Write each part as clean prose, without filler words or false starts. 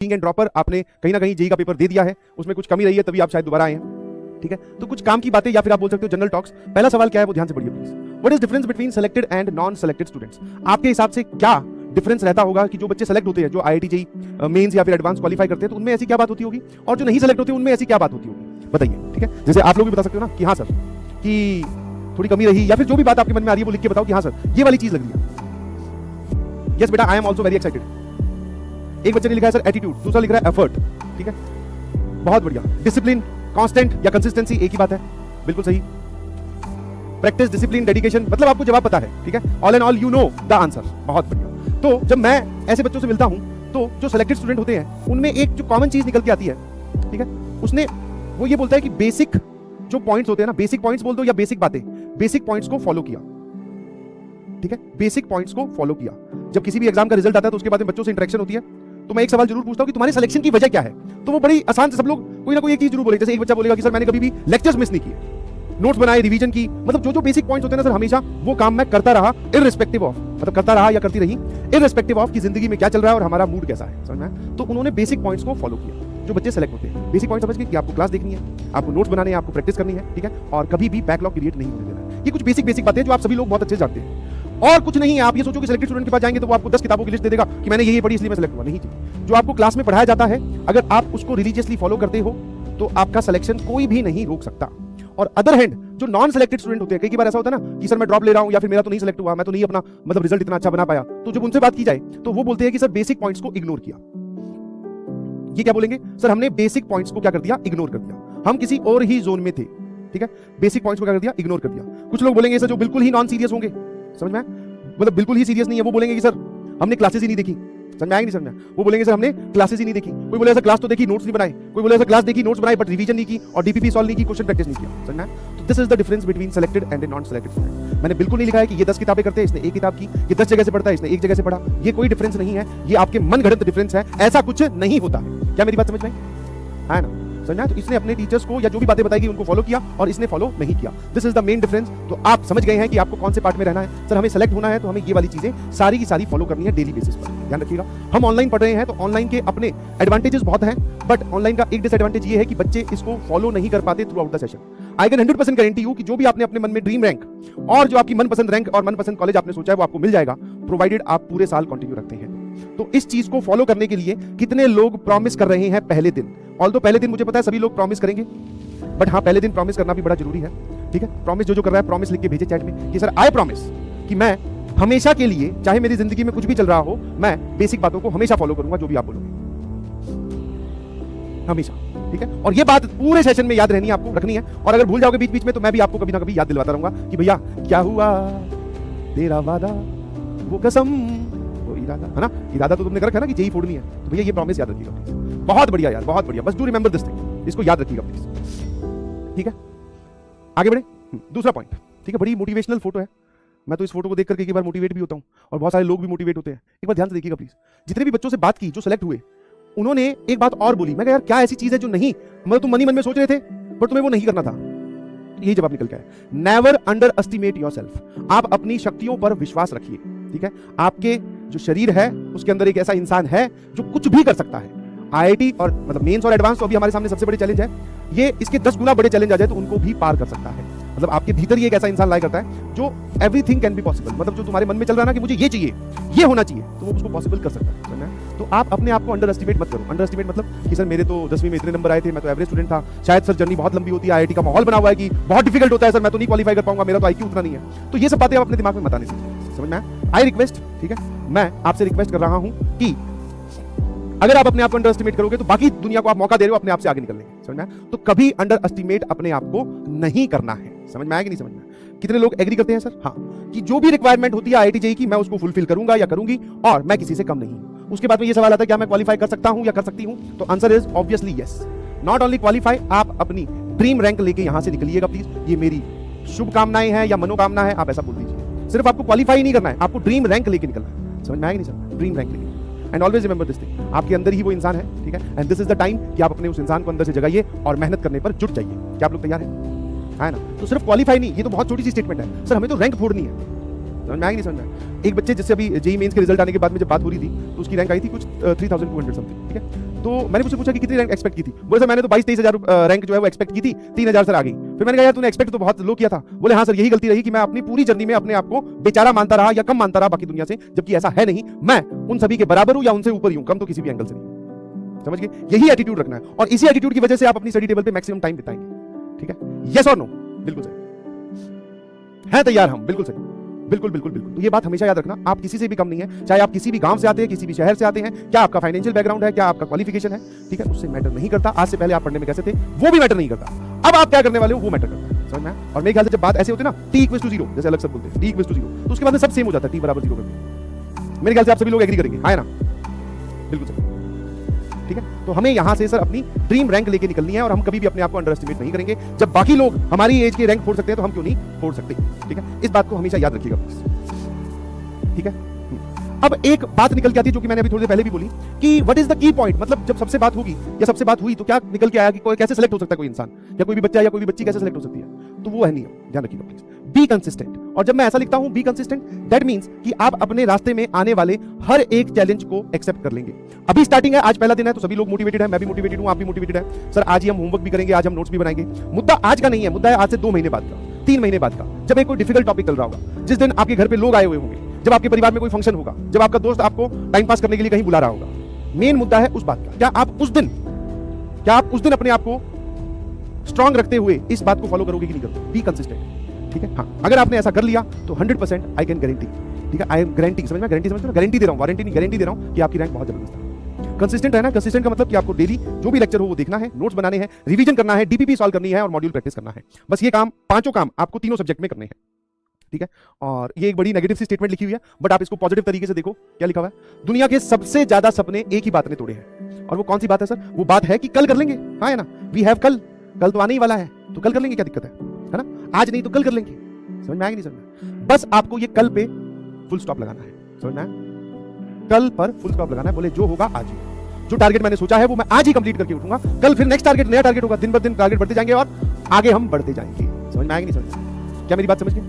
King and dropper, आपने कहीं ना कहीं जेई का पेपर दे दिया है, उसमें कुछ कमी रही है तभी आप शायद दोबारा आए हैं, ठीक है। तो कुछ काम की बातें या फिर आप बोल सकते हो जनरल टॉक्स। पहला सवाल क्या है वो ध्यान से पढ़िए please. What is difference between selected and non selected students? आपके हिसाब से क्या डिफरेंस रहता होगा कि जो बच्चे सेलेक्ट होते हैं, जो आईआईटी जेई मेंस या फिर एडवांस क्वालीफाई करते हैं, तो उनमें ऐसी क्या बात होती होगी, और जो नहीं सेलेक्ट होते उनमें ऐसी क्या बात होती होगी, बताइए, ठीक है। जैसे आप लोग भी बता सकते हो ना कि हाँ सर, कि थोड़ी कमी रही, या फिर जो भी बात आपके मन में आ रही है वो लिख के बताओ कि हाँ सर ये वाली चीज लग रही है। यस बेटा, I am also very excited. एक बच्चे ने लिखा है सर एटीट्यूड, दूसरा लिख रहा है एफर्ट, ठीक है, बहुत बढ़िया। डिसिप्लिन, कांस्टेंट या कंसिस्टेंसी एक ही बात है, बिल्कुल सही। प्रैक्टिस, डिसिप्लिन, डेडिकेशन, मतलब आपको जवाब पता है, ठीक है। All and all you know the answer, बहुत बढ़िया। तो जब मैं ऐसे बच्चों से मिलता हूं तो जो सेलेक्टेड स्टूडेंट होते हैं उनमें एक जो कॉमन चीज निकल के आती है, ठीक है, उसने वो ये बोलता है कि बेसिक जो पॉइंट्स होते हैं ना, बेसिक पॉइंट्स बोल दो या बेसिक बातें, बेसिक पॉइंट्स को फॉलो किया, ठीक है, बेसिक पॉइंट्स को फॉलो किया। जब किसी भी एग्जाम का रिजल्ट आता है तो उसके बाद में बच्चों से इंटरेक्शन होती है, तो मैं एक सवाल जरूर पूछता हूं कि तुम्हारे सिलेक्शन की वजह क्या है। तो वो बड़ी आसान से सब लोग कोई ना कोई एक चीज जरूर बोलेंगे। जैसे एक बच्चा बोलेगा कि सर मैंने कभी भी लेक्चर्स मिस नहीं किए, नोट्स बनाए, रिवीजन की, मतलब जो जो बेसिक पॉइंट्स होते हैं ना सर, हमेशा वो काम मैं करता रहा, इररिस्पेक्टिव ऑफ, मतलब करता रहा या करती रही, इररिस्पेक्टिव ऑफ कि जिंदगी में क्या चल रहा है और हमारा मूड कैसा है, समझ में। तो उन्होंने बेसिक पॉइंट्स को फॉलो किया। जो बच्चे सेलेक्ट होते हैं बेसिक पॉइंट समझ के कि आपको क्लास देखनी है, आपको नोट्स बनाने हैं, आपको प्रैक्टिस करनी है, ठीक है, और कभी भी बैकलॉग क्रिएट नहीं होने देना है। ये कुछ बेसिक बातें जो आप सभी लोग बहुत अच्छे से जानते हैं, और कुछ नहीं है। आप ये सोचो कि सिलेक्टेड स्टूडेंट के पास जाएंगे तो वो आपको 10 किताबों की लिस्ट दे देगा कि मैंने ये पढ़ी इसलिए मैं सेलेक्ट हुआ, नहीं। जो आपको क्लास में पढ़ाया जाता है, अगर आप उसको रिलीजियसली फॉलो करते हो तो आपका सिलेक्शन कोई भी नहीं रोक सकता। और अदर हैंड जो नॉन सेलेक्टेड स्टूडेंट होते हैं, कई बार ऐसा होता है ना कि सर मैं ड्रॉप ले रहा हूं या फिर मेरा तो नहीं सेलेक्ट हुआ, मैं तो नहीं अपना मतलब रिजल्ट इतना अच्छा बना पाया, तो जब उनसे बात की जाए तो वो बोलते हैं कि सर बेसिक पॉइंट्स को इग्नोर किया। ये क्या बोलेंगे, सर हमने बेसिक पॉइंट्स को क्या कर दिया, इग्नोर कर दिया, हम किसी और ही जोन में थे, ठीक है, बेसिक पॉइंट्स को क्या कर दिया, इग्नोर कर दिया। कुछ लोग बोलेंगे सर जो बिल्कुल ही नॉन सीरियस होंगे, समझ में, मतलब बिल्कुल ही सीरियस नहीं है, वो बोलेंगे कि सर हमने क्लासेस ही नहीं देखी, समझ में आया नहीं समझ में, वो बोलेंगे सर हमने क्लासेस ही नहीं देखी। कोई बोले सर क्लास तो देखी, नोट्स नहीं बनाए, कोई बोले सर क्लास देखी, नोट्स बनाए, बट रिवीजन नहीं की और डीपीपी सॉल्व नहीं की, क्वेश्चन प्रैक्टिस नहीं किया, समझ में। तो this is the difference between selected and non selected student. मैंने बिल्कुल नहीं लिखा है कि ये 10 किताबें करते हैं, इसने एक किताब की, ये 10 जगह से पढ़ता है, इसने एक जगह से पढ़ा, ये कोई डिफरेंस नहीं है, ये आपके मन गढ़ंत डिफरेंस है, ऐसा कुछ नहीं होता। क्या मेरी बात समझ में है ना, समझना। तो इसने अपने टीचर्स को या जो भी बातें बताएगी उनको फॉलो किया और इसने फॉलो नहीं किया। This is the main difference. तो आप समझ गए हैं कि आपको कौन से पार्ट में रहना है। सर हमें सेलेक्ट होना है तो हमें ये वाली चीजें सारी की सारी फॉलो करनी है डेली बेसिस पर, ध्यान रखिएगा। हम ऑनलाइन पढ़ रहे हैं तो ऑनलाइन के अपने एडवांटेजेस बहुत हैं, बट ऑनलाइन का एक डिसएडवांटेज ये है कि बच्चे इसको फॉलो नहीं कर पाते through out the session. I can 100% guarantee you कि जो भी आपने अपने मन में ड्रीम रैंक और जो आपकी मनपसंद रैंक और मनपसंद कॉलेज आपने सोचा है वो आपको मिल जाएगा, प्रोवाइडेड आप पूरे साल कंटिन्यू रखते हैं। तो इस चीज को फॉलो करने के लिए कितने लोग प्रॉमिस कर रहे हैं पहले दिन? ऑल्दो पहले दिन मुझे पता है सभी लोग प्रॉमिस करेंगे, बट हाँ पहले दिन प्रॉमिस करना भी बड़ा जरूरी है, ठीक है। प्रॉमिस जो कर रहा है प्रॉमिस लिख के भेजे चैट में कि सर आई प्रॉमिस कि मैं हमेशा के लिए, चाहे मेरी जिंदगी में कुछ भी चल रहा हो, मैं बेसिक बातों को हमेशा फॉलो करूंगा, जो भी आप बोलोगे हमेशा, ठीक है। और ये बात पूरे सेशन में याद रहनी है, आपको रखनी है। और अगर भूल जाओगे बीच बीच में तो मैं भी आपको कभी ना कभी याद दिलवाता रहूंगा कि भैया क्या हुआ तेरा वादा वो कसम वो इरादा, है ना। इरादा तो तुमने कर रखा है ना कि जेई फोड़नी है, तो भैया ये प्रॉमिस याद रखिएगा प्लीज। बहुत बढ़िया यार, बहुत बढ़िया, बस डू रिमेंबर दिस थिंग, इसको याद रखिएगा प्लीज, ठीक है। आगे बढ़े, दूसरा पॉइंट, ठीक है। बड़ी मोटिवेशनल फोटो है, मैं तो इस फोटो को देख करके एक बार मोटिवेट भी होता हूं और बहुत सारे लोग भी मोटिवेट होते हैं। एक बार ध्यान से देखिएगा प्लीज। जितने भी बच्चों से बात की जो सेलेक्ट हुए, उन्होंने एक बात और बोली। मैं कहा यार क्या ऐसी चीज है जो नहीं, मतलब तुम मन में सोच रहे थे पर तुम्हें वो नहीं करना था। यही जवाब निकल के है, नेवर अंडर एस्टिमेट योरसेल्फ। आप अपनी शक्तियों पर विश्वास रखिए, ठीक है। आपके जो शरीर है उसके अंदर एक ऐसा इंसान है जो कुछ भी कर सकता है। आईआईटी और मतलब मेंस और एडवांस तो अभी हमारे सामने सबसे बड़े चैलेंज है, ये इसके 10 गुना बड़े चैलेंज आ जाए तो उनको भी पार कर सकता है। मतलब आपके भीतर ही एक ऐसा इंसान लाया करता है जो एवरीथिंग कैन बी पॉसिबल, मतलब जो तुम्हारे मन में चल रहा है ना कि मुझे ये चाहिए, ये होना चाहिए, तो वो उसको पॉसिबल कर सकता है। तो आप अपने आप को अंडर एस्टिमेट मत करो। अंडर एस्टिमेट मतलब कि सर मेरे तो 10वीं में इतने नंबर आए थे, मैं तो एवरेज स्टूडेंट था, शायद सर जर्नी बहुत लंबी होती है, आईआईटी का माहौल बना हुआ है कि बहुत डिफिकल्ट होता है, सर मैं तो नहीं क्वालीफाई कर पाऊंगा, मेरा तो आईक्यू उतना नहीं है। तो ये सब बातें आप अपने दिमाग में मत आने से, समझ में आया। आई रिक्वेस्ट, ठीक है, मैं आपसे रिक्वेस्ट कर रहा हूं कि अगर आप अपने आप को अंडर एस्टिमेट करोगे तो बाकी दुनिया को आप मौका दे रहे हो अपने आप से आगे निकलने, समझ में आया। तो कभी अंडर एस्टिमेट अपने आप को नहीं करना है, समझ में आया कि नहीं समझ में आया। कितने लोग एग्री करते हैं सर? हाँ, कि जो भी रिक्वायरमेंट होती है आईआईटी जेईई की मैं उसको फुलफिल करूंगा या करूंगी और मैं किसी से कम नहीं हूं। उसके बाद में ये सवाल आता है क्या मैं क्वालिफाई कर सकता हूं या कर सकती हूं? तो answer is obviously yes. Not only qualify, आप अपनी ड्रीम रैंक लेके यहां से निकलिएगा प्लीज। ये मेरी शुभकामनाएं हैं या मनोकामना है, आप ऐसा बोल दीजिए। सिर्फ आपको क्वालिफाई नहीं करना है, आपको ड्रीम रैंक लेके निकलना है, समझ में आया कि नहीं समझ? ड्रीम रैंक लेके। And always remember this thing, आपके अंदर ही वो इंसान है, ठीक है। And this is the time कि आप अपने उस इंसान को अंदर से जगाइए और मेहनत करने पर जुट जाइए। क्या आप लोग तैयार हैं? है ना। तो सिर्फ क्वालिफाई नहीं, ये तो बहुत छोटी सी स्टेटमेंट है, सर हमें तो रैंक फोड़नी है, समझ में आया कि नहीं समझ में? एक बच्चे जिससे अभी जेईई मेंस के रिजल्ट आने के बाद में जब बात हो रही थी तो उसकी रैंक आई थी कुछ 3200 समथिंग, ठीक है। तो मैंने मुझसे पूछा कि कितनी रैंक एक्सपेक्ट की थी। बोले सर मैंने तो 22-23 हजार रैंक जो है वो एक्सपेक्ट की थी, 3000 सर आ गई। फिर मैंने कहा यार तूने एक्सपेक्ट तो बहुत लो किया था। बोले हाँ सर यही गलती रही कि मैं अपनी पूरी जर्नी में अपने आप को बेचारा मानता रहा या कम मानता रहा बाकी दुनिया से, जबकि ऐसा है नहीं, मैं उन सभी के बराबर हूं या उनसे ऊपर ही हूं, कम तो किसी भी एंगल से नहीं। समझ गए? यही एटीट्यूड रखना है और इसी एटीट्यूड की वजह से आप अपनी स्टडी टेबल पे मैक्सिमम टाइम बिताएंगे। ठीक है, यस और नो? बिल्कुल सही है, तैयार हम? बिल्कुल सही, बिल्कुल बिल्कुल बिल्कुल। तो ये बात हमेशा याद रखना, आप किसी से भी कम नहीं है, चाहे आप किसी भी गांव से आते हैं, किसी भी शहर से आते हैं, क्या आपका फाइनेंशियल बैकग्राउंड है, क्या आपका क्वालिफिकेशन है, ठीक है, उससे मैटर नहीं करता। आज से पहले आप पढ़ने में कैसे थे वो भी मैटर नहीं करता, अब आप क्या करने वाले हो वो मैटर करता है। समझ में? और मेरे ख्याल से जब बात ऐसे होती है ना, t=0, जैसे अलग सब बोलते हैं t=0, तो उसके बाद में सब सेम हो जाता है, t = 0 करके। मेरे ख्याल से आप सभी लोग एग्री करेंगे, हाँ ना? बिल्कुल सही, ठीक है। तो हमें यहां से सर अपनी ड्रीम रैंक लेके निकलनी है और हम कभी भी अपने आप को अंडर एस्टिमेट नहीं करेंगे। जब बाकी लोग हमारी एज के रैंक फोड़ सकते हैं तो हम क्यों नहीं फोड़ सकते? ठीक है, इस बात को हमेशा याद रखिएगा प्लीज। ठीक है, अब एक बात निकल के आती है जो कि मैंने अभी थोड़ी देर पहले भी बोली कि what is the key point, मतलब जब सबसे बात होगी या सबसे बात हुई तो क्या निकल के आया कि कोई कैसे सेलेक्ट हो सकता है कोई इंसान या कोई भी बच्चा या कोई भी बच्ची कैसे सेलेक्ट हो सकती है। तो वो है नियम, ध्यान रखिएगा प्लीज। बी कंसिस्टेंट, और जब मैं ऐसा लिखता हूं बी कंसिस्टेंट, दैट मींस कि आप अपने रास्ते में आने वाले हर एक चैलेंज को एक्सेप्ट कर लेंगे। अभी स्टार्टिंग है, आज पहला दिन है, तो सभी लोग मोटिवेटेड है, मैं भी मोटिवेटेड हूं, आप भी मोटिवेटेड है। सर आज ही हम होमवर्क भी करेंगे, आज हम नोट्स भी बनाएंगे। मुद्दा आज का नहीं है, मुद्दा है आज से 2 महीने बाद का, 3 महीने बाद का, जब एक कोई डिफिकल्ट टॉपिक चल रहा होगा, जिस दिन आपके घर पे लोग आए हुए होंगे, जब आपके परिवार में कोई फंक्शन होगा, जब आपका दोस्त आपको टाइम पास करने के लिए कहीं बुला रहा होगा। मेन मुद्दा है उस बात का, क्या आप उस दिन अपने आप को स्ट्रांग रखते हुए इस बात को फॉलो करोगे कि नहीं करोगे? Be consistent. ठीक है, हाँ, अगर आपने ऐसा कर लिया तो 100% आई कैन गारंटी, ठीक है, आई एम गारंटी, समझ में? गारंटी समझते हो? गारंटी दे रहा हूं, वारंटी नहीं, गारंटी दे रहा हूं कि आपकी रैंक बहुत जबरदस्त है। कंसिस्टेंट है ना, कंसिस्टेंट का मतलब कि आपको डेली जो भी लेक्चर हो वो देखना है, नोट्स बनाने हैं, रिवीजन करना है, डीपीपी सॉल्व करनी है और मॉड्यूल प्रैक्टिस करना है। बस ये काम, पांचों काम आपको तीनों सब्जेक्ट में करने हैं। ठीक है, और ये एक बड़ी नेगेटिव सी स्टेटमेंट लिखी हुई है, बट आप इसको पॉजिटिव तरीके से देखो। क्या लिखा हुआ है? दुनिया के सबसे ज्यादा सपने एक ही बात ने तोड़े हैं, और वो कौन सी बात है सर? वो बात है कि कल कर लेंगे। हाँ है ना, वी हैव कल तो आने ही वाला है, तो कल कर लेंगे, क्या दिक्कत है ना? आज नहीं तो कल कर लेंगे। समझ में आएगी नहीं? समझ में? बस आपको ये कल पे फुल स्टॉप लगाना है। समझ में आया? कल पर फुल स्टॉप लगाना है। बोले जो होगा आज ही, जो टारगेट मैंने सोचा है वो मैं आज ही कंप्लीट करके उठूंगा, कल फिर नेक्स्ट टारगेट, नया टारगेट होगा, दिन ब दिन टारगेट बढ़ते जाएंगे और आगे हम बढ़ते जाएंगे। समझ में आएगी नहीं? समझ में? क्या मेरी बात समझ गए?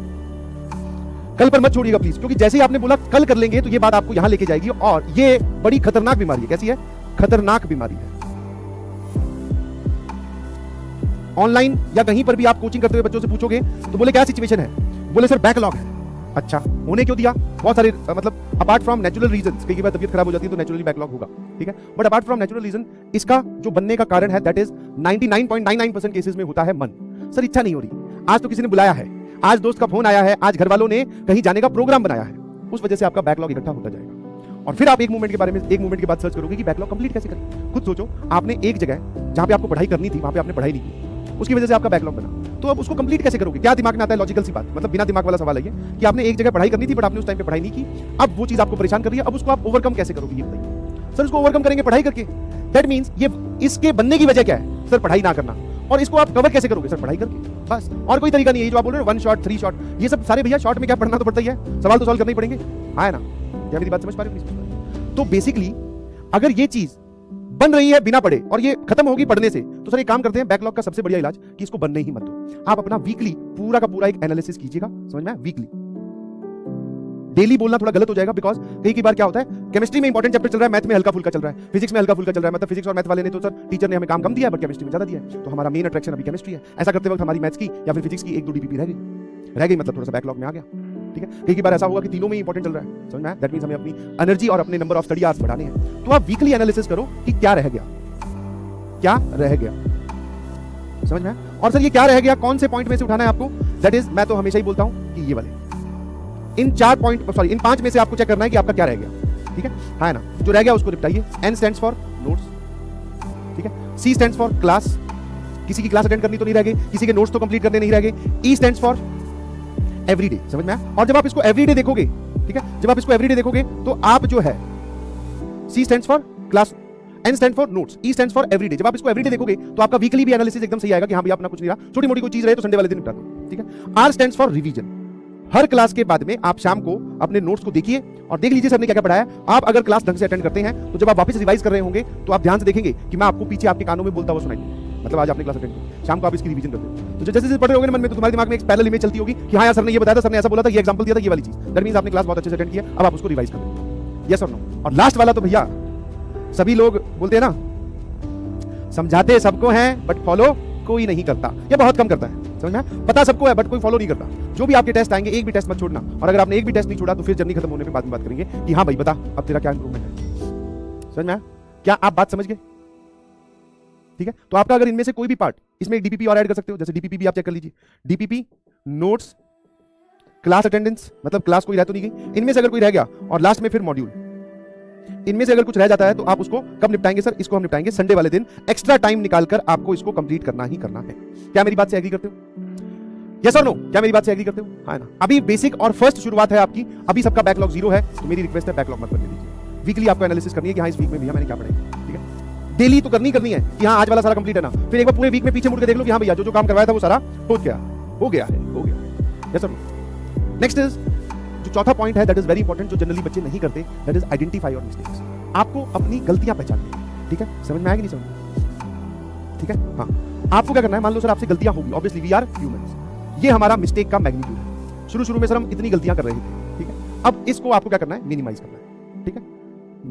कल पर मत छोड़िएगा प्लीज, क्योंकि जैसे ही आपने बोला कल कर लेंगे तो ये बात आपको यहां लेके जाएगी, और ये बड़ी खतरनाक बीमारी है। कैसी है? खतरनाक बीमारी है। ऑनलाइन या कहीं पर भी आप कोचिंग करते हुए बच्चों से पूछोगे तो बोले क्या सिचुएशन है? बोले सर बैकलॉग है। अच्छा, होने क्यों दिया? बहुत सारे मतलब अपार्ट फ्रॉम नेचुरल रीजंस, कई बार तबीयत खराब हो जाती है तो नेचुरली बैकलॉग होगा, ठीक है, but apart from natural reason इसका जो बनने का कारण है दैट इज 99.99% केसेस में होता है मन। सर इच्छा नहीं हो रही, आज तो किसी ने बुलाया है, आज दोस्त का फोन आया है, आज घर वालों ने कहीं जाने का प्रोग्राम बनाया है, उस वजह से आपका बैकलॉग इकट्ठा होता जाएगा। और फिर आप एक मूवमेंट के बारे में, एक मूवमेंट के बाद सर्च करोगे कि बैकलॉग कंप्लीट कैसे करें। खुद सोचो, आपने एक जगह जहां पे आपको पढ़ाई करनी थी वहां पे आपने पढ़ाई नहीं की, उसकी वजह से आपका बैकलॉग बना, तो अब उसको कंप्लीट कैसे करोगे? क्या दिमाग में आता है? लॉजिकल सी बात, मतलब बिना दिमाग वाला सवाल है ये कि आपने एक जगह पढ़ाई करनी थी बट आपने उस टाइम पे पढ़ाई नहीं की, अब वो चीज आपको परेशान कर रही है, अब उसको आप ओवरकम कैसे करोगे ये बताइए। सर उसको ओवरकम करेंगे पढ़ाई करके, दैट मींस ये इसके बनने की वजह क्या है? सर पढ़ाई ना करना। और इसको आप कवर कैसे करोगे? सर पढ़ाई करके, बस, और कोई तरीका नहीं है। जो आप बोल रहे हो 1 शॉट 3 शॉट, ये सब सारे भैया शॉट में क्या पढ़ना तो पड़ता ही है, सवाल तो सॉल्व करने ही पड़ेंगे। हाँ है ना? क्या मेरी बात समझ पा रहे हो? तो बेसिकली अगर ये चीज बन रही है बिना पढ़े और ये खत्म होगी पढ़ने से, तो सर एक काम करते हैं, बैकलॉग का सबसे बढ़िया इलाज कि इसको बनने ही मत दो। आप अपना वीकली पूरा का पूरा एक एनालिसिस कीजिएगा। समझ में? वीकली, डेली बोलना थोड़ा गलत हो जाएगा, बिकॉज कई बार क्या होता है, केमिस्ट्री में इंपॉर्टेंट चैप्टर चल रहा है, मैथ में हल्का फुल्का चल रहा है, फिजिक्स में हल्का फुल्का चल रहा है, मतलब फिजिक्स और मैथ वाले ने तो सर टीचर ने हमें काम कम दिया है बट केमिस्ट्री में ज्यादा दिया है, तो हमारा मेन अट्रैक्शन अभी केमिस्ट्री है। ऐसा करते वक्त हमारी मैथ्स की या फिर फिजिक्स की 1-2 डीपीपी रह गई, मतलब थोड़ा सा बैकलॉग में आ गया। ठीक है, कई बार ऐसा होगा कि तीनों में इंपॉर्टेंट चल रहा है। समझ में आया? दैट मींस हमें अपनी एनर्जी और अपने नंबर ऑफ स्टडी आवर्स बढ़ाने हैं। तो आप वीकली एनालिसिस करो कि क्या रह गया, क्या रह गया। समझ में आया? और सर ये क्या रह गया, कौन से पॉइंट में से उठाना है आपको? दैट इज, मैं तो हमेशा ही बोलता हूं कि ये वाले, इन 5 में से आपको चेक करना है कि आपका क्या रह गया। ठीक है, हाँ ना? जो रह गया उसको निपटाइए। N स्टैंड्स फॉर नोट्स, ठीक है, C स्टैंड्स फॉर क्लास, किसी की क्लास अटेंड करनी तो नहीं रह गई, किसी के नोट्स तो कंप्लीट करने नहीं रह गए। E stands for everyday. समझ में आया? और जब आप इसको एवरीडे देखोगे, ठीक है, जब आप इसको एवरीडे देखोगे तो आप जो है, C stands for class, N stand for notes, E stand for everyday. जब आप इसको एवरीडे देखोगे तो आपका वीकली भी एनालिसिस एकदम सही आएगा कि हाँ भैया अपना कुछ नहीं रहा, छोटी मोटी कोई चीज रहे तो संडे वाले दिन निपटा दो। ठीक है, R stand for revision. Her class के बाद में आप शाम को अपने नोट्स को देखिए और देख लीजिए सर ने क्या क्या पढ़ाया। आप अगर क्लास ढंग से अटेंड करते हैं तो जब आप वापस रिवाइज कर रहे होंगे तो आप ध्यान से देखेंगे कि मैं आपको पीछे आपके कानों में बोलता हुआ सुनाई, मतलब आज आपने क्लास अटेंड की, शाम को आप इसकी रिवीजन करते हो, तो जैसे जैसे पढ़ रहे होगे मन में, तो तुम्हारे दिमाग में एक पैरेलल इमेज चलती होगी कि हाँ यार सर ने ये बताया था, सर ने ऐसा बोला था, ये एग्जांपल दिया था, ये वाली चीज। दैट मींस आपने क्लास बहुत अच्छे से अटेंड किया, अब आप उसको रिवाइज कर रहे हो। यस और नो? और लास्ट वाला तो भैया सभी लोग बोलते हैं ना समझाते सबको हैं बट फॉलो कोई नहीं करता या बहुत कम करता है। समझ में आया? पता सबको है बट कोई फॉलो नहीं करता। जो भी आपके टेस्ट आएंगे एक भी टेस्ट मत छोड़ना, और अगर आपने एक भी टेस्ट नहीं छोड़ा तो फिर जर्नी खत्म होने पे बाद में बात करेंगे कि हाँ भाई बता अब तेरा क्या इंप्रूवमेंट है। समझ में आया? क्या आप बात समझ गए? ठीक है, तो आपका अगर इनमें से कोई भी पार्ट, इसमें एक डीपीपी और ऐड कर सकते हो, जैसे डीपीपी भी आप चेक कर लीजिए, डीपीपी, नोट्स, क्लास अटेंडेंस, मतलब क्लास कोई रह तो नहीं गई, इनमें से अगर कोई रह गया, और लास्ट में फिर मॉड्यूल, इनमें से अगर कुछ रह जाता है तो आप उसको कब निपटाएंगे? सर इसको हम निपटाएंगे संडे वाले दिन, एक्स्ट्रा टाइम निकालकर आपको इसको कंप्लीट करना ही करना है। क्या मेरी बात से एग्री करते हो? यस और नो? क्या मेरी बात से एग्री करते हो? हाँ ना? अभी बेसिक और फर्स्ट शुरुआत है आपकी, अभी सबका बैकलॉग 0 है, तो मेरी रिक्वेस्ट है बैकलॉग मत करने दीजिए। वीकली आपको एनालिसिस करनी है कि हाँ इस वीक में भैया मैंने क्या पढ़ा, ठीक है? डेली तो करनी है कि हाँ आज वाला सारा कंप्लीट है ना, फिर एक बार पूरे वीक में पीछे मुड़ के देख लो कि हाँ भैया जो काम करवाया था वो सारा हो गया है। यस और नो? नेक्स्ट इज जो चौथा पॉइंट है, दैट इज वेरी इंपॉर्टेंट, जो जनरली बच्चे नहीं करते, that is identify your mistakes. आपको अपनी गलतियां पहचाननी है, ठीक है? समझ में आएगी नहीं समझ? ठीक है, हाँ। आपको क्या करना है, मान लो सर आपसे गलतियां होगी, ऑब्वियसली वी आर ह्यूमंस, ये हमारा मिस्टेक का मैग्नीट्यूड है। शुरू में सर हम इतनी गलतियां कर रहे थे, ठीक है? अब इसको आपको क्या करना है? मिनिमाइज करना है, ठीक है?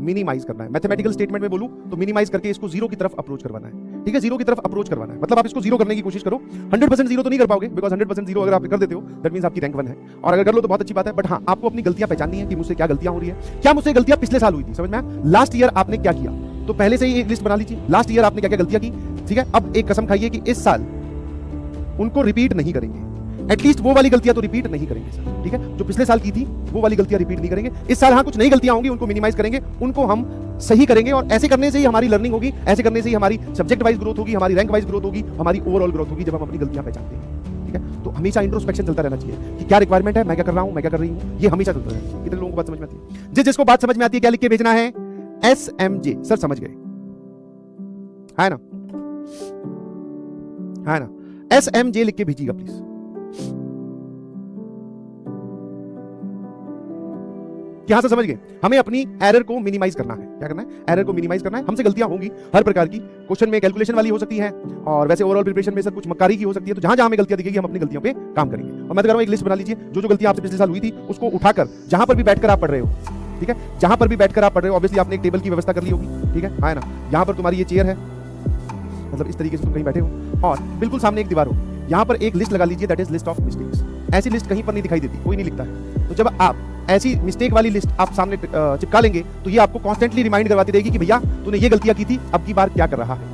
मिनिमाइज करना है। मैथमेटिकल स्टेटमेंट में बोलूं तो मिनिमाइज करके इसको 0 की तरफ अप्रोच करवाना है, ठीक है? 0 की तरफ अप्रोच करवाना है, मतलब आप इसको 0 करने की कोशिश करो। 100% 0 तो नहीं कर पाओगे, बिकॉज 100% 0 अगर आप कर देते हो दैट मींस आपकी रैंक 1 है, और अगर कर लो तो बहुत अच्छी बात है। बट हाँ, आपको अपनी गलतियां पहचाननी है कि मुझसे क्या गलतियां हो रही है। क्या मुझसे गलतियां पिछले साल हुई थी? समझ में आया? लास्ट ईयर आपने क्या किया, तो पहले से ही एक लिस्ट बना लीजिए, लास्ट ईयर आपने क्या क्या गलतियां की, ठीक है? अब एक कसम खाइए कि इस साल उनको रिपीट नहीं करेंगे, एटलीस्ट वो वाली गलतियां तो रिपीट नहीं करेंगे सर, ठीक है? जो पिछले साल की थी वो वाली गलतियां रिपीट नहीं करेंगे। इस साल हाँ कुछ नई गलतियां होंगी, उनको मिनिमाइज करेंगे, उनको हम सही करेंगे, और ऐसे करने से ही हमारी लर्निंग होगी, ऐसे करने से ही हमारी सब्जेक्ट वाइज ग्रोथ होगी, हमारी रैंक वाइज ग्रोथ होगी, हमारी ओवरऑल ग्रोथ होगी, जब हम अपनी गलतियां पहचानते हैं, ठीक है? तो हमेशा इंट्रोस्पेक्शन चलता रहना चाहिए कि क्या रिक्वायरमेंट है, मैं क्या कर रहा हूं, मैं क्या कर रही हूं, ये हमेशा चलता रहता है। कितने लोगों को बात समझ में आती है? जिसको बात समझ में आती है क्या लिख के भेजना है? SMJ। सर समझ गए, है ना? है ना? SMJ लिख के भेजिएगा प्लीज। यहां से समझ गए, हमें अपनी एरर को मिनिमाइज करना है। क्या करना है? एरर को मिनिमाइज करना है। हमसे गलतियां होंगी हर प्रकार की, क्वेश्चन में कैलकुलेशन वाली हो सकती है, और वैसे ओवरऑल प्रिपरेशन में सर कुछ मक्कारी की हो सकती है, तो जहां जहां हमें गलतियां दिखेगी हम अपनी गलतियों पे काम करेंगे। और मैं तो कह रहा हूं एक लिस्ट बना लीजिए, जो गलतियां आपसे पिछले साल हुई थी उसको उठाकर जहां पर भी बैठकर आप पढ़ रहे हो, ठीक है? जहां पर भी बैठकर आप पढ़ रहे हो, ऑब्वियसली आपने एक टेबल की व्यवस्था कर ली होगी, ठीक है ना? यहां पर तुम्हारी ये चेयर है, मतलब इस तरीके से तुम कहीं बैठे हो, और बिल्कुल सामने एक दीवार हो, यहां पर एक लिस्ट लगा लीजिए, that is list of mistakes. ऐसी लिस्ट कहीं पर नहीं दिखाई देती, कोई नहीं लिखता है, तो जब आप ऐसी मिस्टेक वाली लिस्ट आप सामने चिपका लेंगे तो ये आपको कॉन्स्टेंटली रिमाइंड करवाती रहेगी कि भैया तूने ये गलतियां की थी, अब की बार क्या कर रहा है।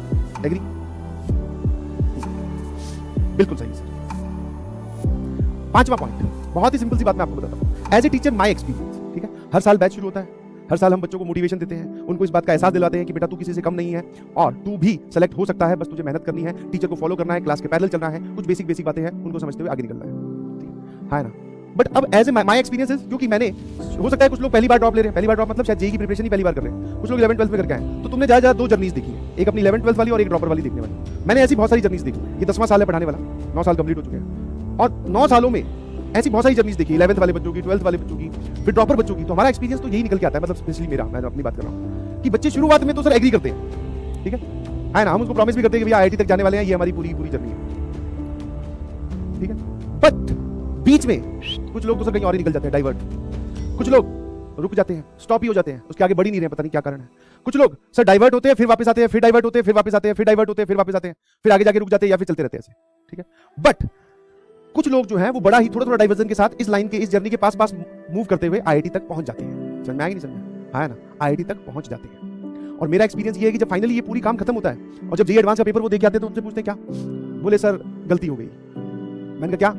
एग्री? बिल्कुल सही सर। पांचवा पॉइंट, बहुत ही सिंपल सी बात मैं आपको बताता हूं। As a teacher my experience, ठीक है? हर साल बैच शुरू होता है, हर साल हम बच्चों को मोटिवेशन देते हैं, उनको इस बात का एहसास दिलाते हैं कि बेटा तू किसी से कम नहीं है, और तू भी सेलेक्ट हो सकता है, बस तुझे मेहनत करनी है, टीचर को फॉलो करना है, क्लास के पैरेलल चलना है, कुछ बेसिक बातें हैं उनको समझते हुए आगे निकलना है, ठीक है ना? बट अब एज ए माई एक्सपीरियंस, क्योंकि मैंने, हो सकता है कुछ लोग पहली बार ड्रॉप ले रहे हैं, पहली बार ड्रॉप मतलब शायद जेईई की प्रिपरेशन ही पहली बार कर रहे हैं, कुछ लोग 11th-12th में करके आए, तो तुमने ज्यादा 2 जर्नीज देखी है, एक अपनी 11th-12th वाली और एक ड्रॉपर वाली देखने वाली। मैंने ऐसी बहुत सारी जर्नीज देखी, ये 10वां साल है पढ़ाने वाला, 9 साल कंप्लीट हो चुके हैं, और 9 सालों में ऐसी बहुत सारी जर्नीज देखी, 11th वाले बच्चों की, 12th वाले बच्चों की, फिर ड्रॉपर बच्चों की। तो हमारा एक्सपीरियंस तो यही निकल के आता है, मतलब स्पेशली मेरा, मैं अपनी बात कर रहा हूँ, कि बच्चे शुरुआत में तो सर एग्री करते हैं, ठीक है ना? हम उसको प्रॉमिस भी करते हैं कि भैया IIT तक जाने वाले हैं, ये हमारी पूरी जर्नी है, ठीक है? बट बीच में कुछ लोग तो सर कहीं और ही निकल जाते हैं, डाइवर्ट। कुछ लोग रुक जाते हैं, स्टॉप ही हो जाते हैं, उसके आगे बढ़ ही नहीं रहे, पता नहीं क्या कारण है। कुछ लोग सर डाइवर्ट होते हैं, फिर वापस आते हैं, फिर डाइवर्ट होते हैं, फिर वापस आते हैं, फिर डाइवर्ट होते हैं, फिर वापस आते हैं, फिर आगे जाके रुक जाते हैं, या फिर चलते रहते हैं ऐसे, ठीक है? बट कुछ लोग जो हैं वो बड़ा ही थोड़ा डाइवर्जन के साथ इस लाइन के, इस जर्नी के पास मूव करते हुए IIT तक पहुंच जाते हैं। समझ में आएगी नहीं समझ में? है ना? IIT तक पहुंच जाते हैं। और मेरा एक्सपीरियंस ये है कि जब फाइनली ये पूरी काम खत्म होता है और जब जेईई एडवांस का पेपर वो देख के आते हैं तो उनसे पूछते हैं क्या? बोले सर गलती हो गई। मैंने कहा क्या?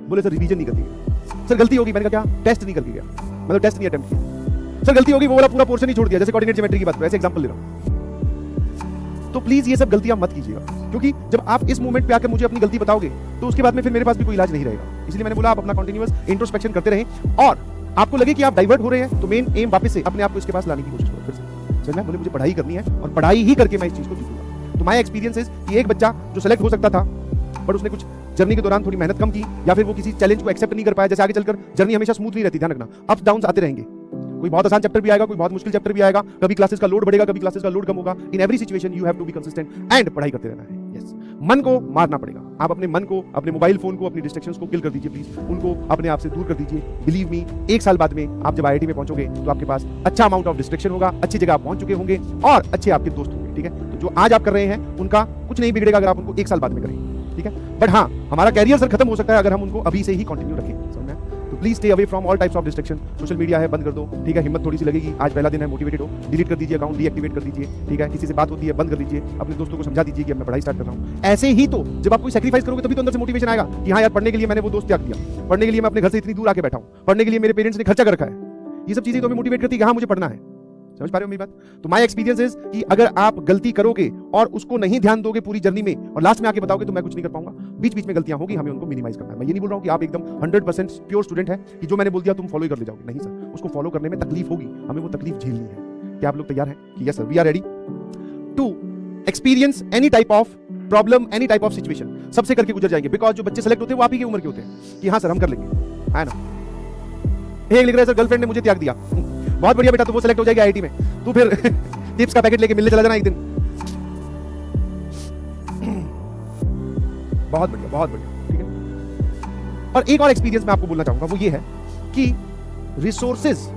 बोले सर रिवीजन नहीं करती गया। सर गलती होगी। मैंने कहा क्या? टेस्ट नहीं करके गया, मतलब टेस्ट नहीं अटेम्प्ट किया। सर गलती होगी, वो वाला पूरा पोर्शन ही छोड़ दिया, जैसे कोऑर्डिनेट ज्योमेट्री की बात करें, ऐसे एग्जांपल ले रहा हूं। तो प्लीज ये सब गलतियां मत कीजिएगा, क्योंकि जब आप इस मोमेंट पे आकर मुझे अपनी गलती बताओगे तो उसके बाद में फिर मेरे पास भी कोई इलाज नहीं रहेगा। इसलिए मैंने बोला आप अपना कंटिन्यूअस इंट्रोस्पेक्शन करते रहें, और आपको लगे कि आप डाइवर्ट हो रहे हैं तो मेन एम वापस से अपने आप को इसके पास लाने की कोशिश करो। फिर से समझना, बोले मुझे पढ़ाई करनी है और पढ़ाई ही करके मैं इस चीज को जीतूंगा। तो माय एक्सपीरियंस इज कि एक बच्चा जो सेलेक्ट हो सकता था बट उसने कुछ जर्नी के दौरान थोड़ी मेहनत कम की, या फिर वो किसी चैलेंज को एक्सेप्ट नहीं कर पाया, जैसे आगे चलकर जर्नी हमेशा स्मूथ नहीं रहती, ध्यान रखना, अप्स डाउन्स आते रहेंगे। कोई बहुत आसान चैप्टर भी आएगा, कोई बहुत मुश्किल चैप्टर भी आएगा, कभी क्लासेस का लोड बढ़ेगा, कभी क्लासेस का लोड कम होगा। In every situation you have to be consistent and पढ़ाई करते रहना है। यस, मन को मारना पड़ेगा। आप अपने मन को, अपने मोबाइल फोन को, अपनी डिस्ट्रैक्शंस को किल कर दीजिए प्लीज, उनको अपने आप से दूर कर दीजिए। बिलीव मी, 1 साल बाद में आप जब IIT में पहुंचोगे तो आपके पास अच्छा अमाउंट ऑफ डिस्ट्रैक्शन होगा, अच्छी जगह आप पहुंच चुके होंगे और अच्छे आपके दोस्त होंगे। ठीक है, तो जो आज आप कर रहे हैं उनका कुछ नहीं बिगड़ेगा अगर आप उनको 1 साल बाद में करें। ठीक है, बट हाँ, हमारा कैरियर सर खत्म हो सकता है अगर हम उनको अभी से ही कंटिन्यू रखें। समझ में? तो please stay away from all types of distraction. Social media है, बंद कर दो। ठीक है, हिम्मत थोड़ी सी लगेगी, आज पहला दिन है, मोटिवेटेड हो, डिलीट कर दीजिए अकाउंट, डीएक्टिवेट कर दीजिए। ठीक है, किसी से बात होती है बंद कर दीजिए, अपने दोस्तों को समझा दीजिए कि अब मैं पढ़ाई स्टार्ट कर रहा हूं। ऐसे ही तो जब आप कोई सैक्रिफाइस करोगे तभी तो अंदर से मोटिवेशन आएगा कि हाँ यार, पढ़ने के लिए मैंने वो दोस्त त्याग दिया, पढ़ने के लिए मैं अपने घर से इतनी दूर आके बैठा हूं, पढ़ने के लिए मेरे पेरेंट्स ने खर्चा कर रखा है। ये सब चीजें तो हमें मोटिवेट करती है कि हाँ मुझे पढ़ना है। समझ पा रहे हो मेरी बात? तो माय एक्सपीरियंस इज कि अगर आप गलती करोगे और उसको नहीं ध्यान दोगे पूरी जर्नी में और लास्ट में आके बताओगे तो मैं कुछ नहीं कर पाऊंगा, बीच बीच में गलतियां होगी, हमें उनको मिनिमाइज करना है। मैं ये नहीं बोल रहा हूं कि आप एकदम 100% प्योर स्टूडेंट है कि जो मैंने बोल दिया तुम फॉलो ही कर ले जाओगे, नहीं सर, उसको फॉलो करने में तकलीफ होगी, हमें वो तकलीफ झेलनी है। क्या आप लोग तैयार हैं कि yes sir, we are ready to experience any type of problem, any type of situation, सबसे करके गुजर जाएंगे। बिकॉज जो बच्चे सेलेक्ट होते हैं वो आप ही की उम्र के होते हैं कि हाँ सर हम कर लेंगे, है ना। एक लिख रहा है सर, गर्लफ्रेंड ने मुझे त्याग दिया, बहुत बढ़िया बेटा, तो वो सेलेक्ट हो जाएगी IIT में, तो फिर टिप्स का पैकेट लेके मिलने चला जाना एक दिन। बहुत बढ़िया, बहुत बढ़िया। ठीक है, और एक और एक्सपीरियंस मैं आपको बोलना चाहूंगा, वो ये है कि रिसोर्सेज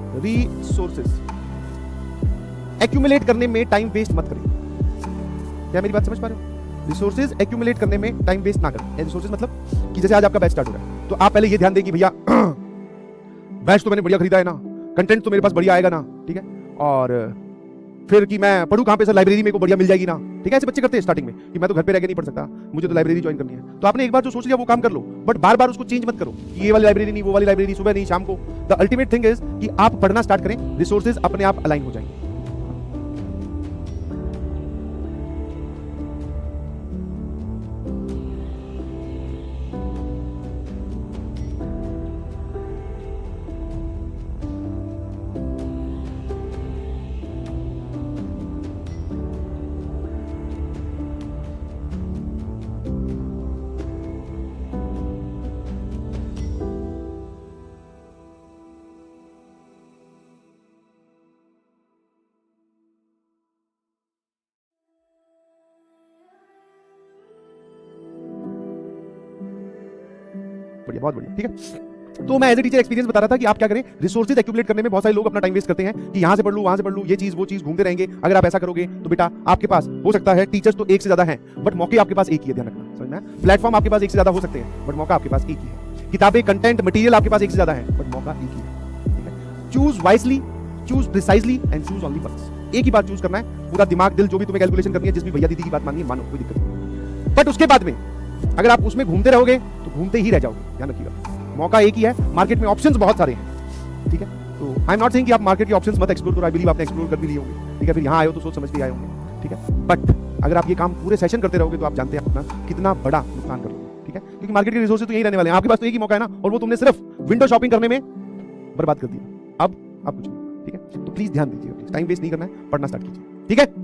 एक्यूमुलेट करने में टाइम वेस्ट मत करिए। क्या मेरी बात समझ पा रहे हो? रिसोर्सेज एक्यूमुलेट करने में टाइम वेस्ट ना करें। रिसोर्सेज मतलब कि जैसे आज आपका बैच स्टार्ट हो रहा है तो आप पहले ये ध्यान दें कि भैया बैच तो मैंने बढ़िया खरीदा है ना, कंटेंट तो मेरे पास बढ़िया आएगा ना, ठीक है, और फिर कि मैं पढ़ूं कहां पे सर, लाइब्रेरी मेरे को बढ़िया मिल जाएगी ना। ठीक है, ऐसे बच्चे करते हैं स्टार्टिंग में कि मैं तो घर पे रह के नहीं पढ़ सकता, मुझे तो लाइब्रेरी ज्वाइन करनी है। तो आपने एक बार जो सोच लिया वो काम कर लो, बट बार बार उसको चेंज मत करो कि ये वाली लाइब्रेरी नहीं, वो वाली लाइब्रेरी, सुबह नहीं शाम को। द अल्टीमेट थिंग इज कि आप पढ़ना स्टार्ट करें, रिसोर्सेज अपने आप अलाइन हो जाएंगे। बढ़िया, बहुत बढ़िया। ठीक है, तो मैं एज ए टीचर एक्सपीरियंस बता रहा था कि आप क्या करें, रिसोर्सेज एक्यूमुलेट करने में बहुत सारे लोग अपना टाइम वेस्ट करते हैं कि यहां से पढ़ लूं, वहां से पढ़ लूं, ये चीज वो चीज घूमते रहेंगे। अगर आप ऐसा करोगे तो बेटा आपके पास हो सकता है टीचर्स तो एक से ज्यादा हैं, बट मौके आपके पास एक ही है, ध्यान रखना। समझ में? प्लेटफॉर्म आपके पास एक से ज्यादा हो सकते हैं, बट मौका आपके पास एक ही है। किताबें, कंटेंट, मटेरियल आपके पास एक से ज्यादा है, बट मौका एक ही है। ठीक है, choose wisely, choose precisely and choose only once. एक ही बार चूज करना है, पूरा दिमाग, दिल, जो भी तुम्हें कैलकुलेशन करनी है, जिस भी भैया दीदी की बात माननी है मानो, कोई दिक्कत नहीं। बट उसके बाद में अगर आप उसमें घूमते रहोगे तो घूमते ही रह जाओगे, ध्यान रखिएगा। मौका एक ही है, मार्केट में ऑप्शंस बहुत सारे हैं। ठीक है, तो आई एम नॉट सेइंग कि आप मार्केट के ऑप्शंस मत एक्सप्लोर करो, आई बिलीव आपने एक्सप्लोर कर भी लिए होंगे। ठीक है, फिर यहाँ आए हो तो सोच समझ के आए होंगे। ठीक है, बट अगर आप ये काम पूरे सेशन करते रहोगे तो आप जानते हैं अपना कितना बड़ा नुकसान कर लोगे। ठीक है, क्योंकि मार्केट के रिसोर्सेज तो यही रहने वाले हैं, आपके पास तो एक ही मौका है ना, और वो तुमने सिर्फ विंडो शॉपिंग करने में बर्बाद कर दिया। अब कुछ नहीं। ठीक है, तो प्लीज ध्यान दीजिए, टाइम वेस्ट नहीं करना है, पढ़ना स्टार्ट कीजिए। ठीक है।